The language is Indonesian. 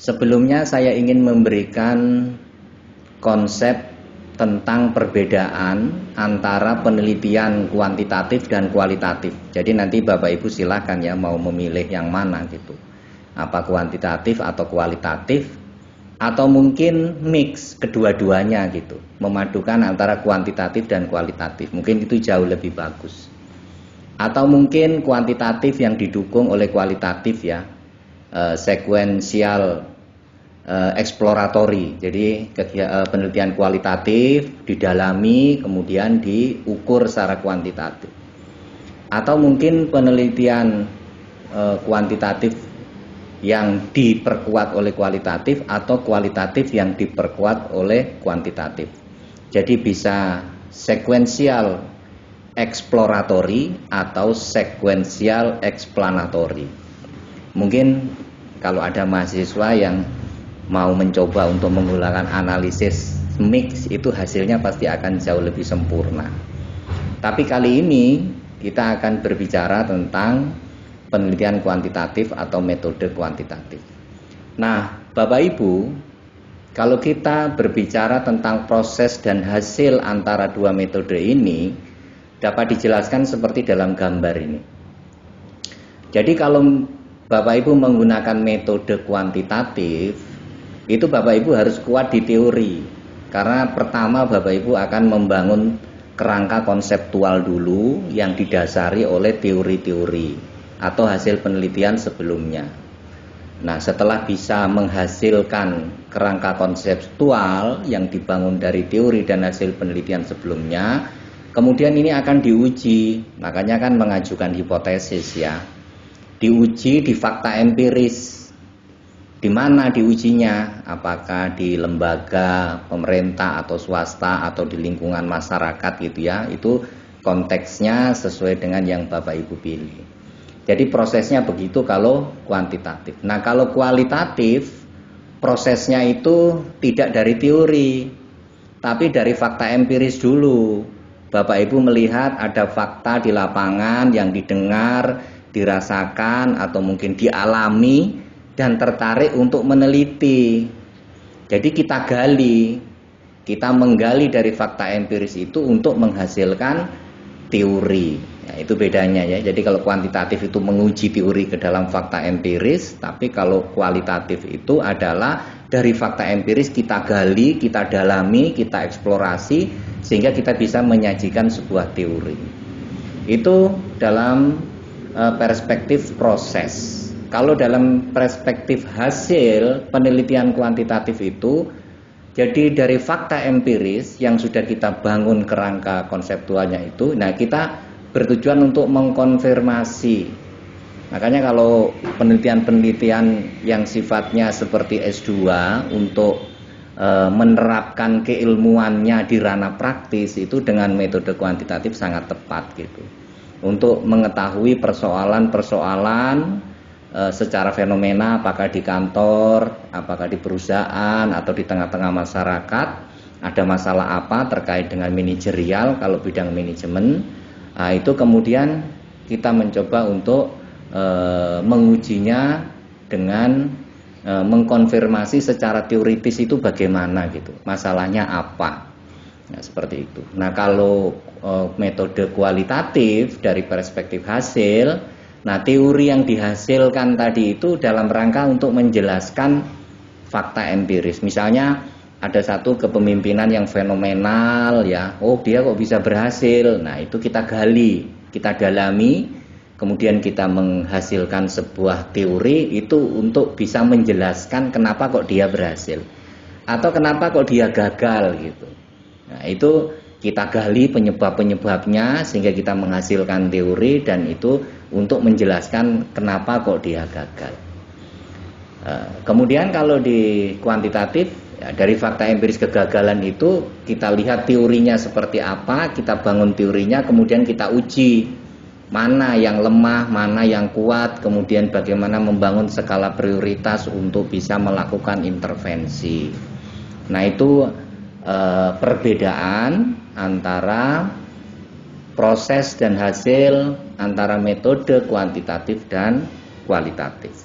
Sebelumnya saya ingin memberikan konsep tentang perbedaan antara penelitian kuantitatif dan kualitatif. Jadi nanti Bapak Ibu silakan ya mau memilih yang mana gitu. Apa kuantitatif atau kualitatif, atau mungkin mix kedua-duanya gitu. Memadukan antara kuantitatif dan kualitatif. Mungkin itu jauh lebih bagus. Atau mungkin kuantitatif yang didukung oleh kualitatif ya. Sequential exploratory. Jadi penelitian kualitatif didalami kemudian diukur secara kuantitatif. Atau mungkin penelitian kuantitatif yang diperkuat oleh kualitatif atau kualitatif yang diperkuat oleh kuantitatif. Jadi bisa sequential exploratory atau sequential explanatory. Mungkin kalau ada mahasiswa yang mau mencoba untuk menggunakan analisis mix, itu hasilnya pasti akan jauh lebih sempurna. Tapi kali ini kita akan berbicara tentang penelitian kuantitatif atau metode kuantitatif. Nah, Bapak Ibu, kalau kita berbicara tentang proses dan hasil antara dua metode ini, dapat dijelaskan seperti dalam gambar ini. Jadi kalau Bapak Ibu menggunakan metode kuantitatif, itu Bapak Ibu harus kuat di teori. Karena pertama Bapak Ibu akan membangun kerangka konseptual dulu yang didasari oleh teori-teori atau hasil penelitian sebelumnya. Nah, setelah bisa menghasilkan kerangka konseptual yang dibangun dari teori dan hasil penelitian sebelumnya, kemudian ini akan diuji. Makanya kan mengajukan hipotesis ya. Diuji di fakta empiris. Di mana diujinya? Apakah di lembaga pemerintah atau swasta atau di lingkungan masyarakat gitu ya. Itu konteksnya sesuai dengan yang Bapak Ibu pilih. Jadi prosesnya begitu kalau kuantitatif. Nah, kalau kualitatif prosesnya itu tidak dari teori, tapi dari fakta empiris dulu. Bapak Ibu melihat ada fakta di lapangan yang didengar, dirasakan atau mungkin dialami dan tertarik untuk meneliti. Jadi kita gali, kita menggali dari fakta empiris itu untuk menghasilkan teori. Ya, itu bedanya ya. Jadi kalau kuantitatif itu menguji teori ke dalam fakta empiris, tapi kalau kualitatif itu adalah dari fakta empiris kita gali, kita dalami, kita eksplorasi sehingga kita bisa menyajikan sebuah teori. Itu dalam perspektif proses. Kalau dalam perspektif hasil penelitian kuantitatif itu, jadi dari fakta empiris yang sudah kita bangun kerangka konseptualnya itu, nah kita bertujuan untuk mengkonfirmasi. Makanya kalau penelitian-penelitian yang sifatnya seperti S2 untuk menerapkan keilmuannya di ranah praktis itu dengan metode kuantitatif sangat tepat gitu. Untuk mengetahui persoalan-persoalan secara fenomena, apakah di kantor, apakah di perusahaan atau di tengah-tengah masyarakat ada masalah apa terkait dengan manajerial kalau bidang manajemen. Nah, itu kemudian kita mencoba untuk mengujinya dengan mengkonfirmasi secara teoritis itu bagaimana gitu, masalahnya apa. Nah, seperti itu. Nah, kalau metode kualitatif dari perspektif hasil, nah teori yang dihasilkan tadi itu dalam rangka untuk menjelaskan fakta empiris. Misalnya ada satu kepemimpinan yang fenomenal ya, oh dia kok bisa berhasil. Nah itu kita gali, kita dalami, kemudian kita menghasilkan sebuah teori itu untuk bisa menjelaskan kenapa kok dia berhasil atau kenapa kok dia gagal gitu. Nah itu kita gali penyebab-penyebabnya sehingga kita menghasilkan teori dan itu untuk menjelaskan kenapa kok dia gagal. Kemudian kalau di kuantitatif ya, dari fakta empiris kegagalan itu kita lihat teorinya seperti apa, kita bangun teorinya, kemudian kita uji mana yang lemah, mana yang kuat, kemudian bagaimana membangun skala prioritas untuk bisa melakukan intervensi. Nah itu perbedaan antara proses dan hasil antara metode kuantitatif dan kualitatif.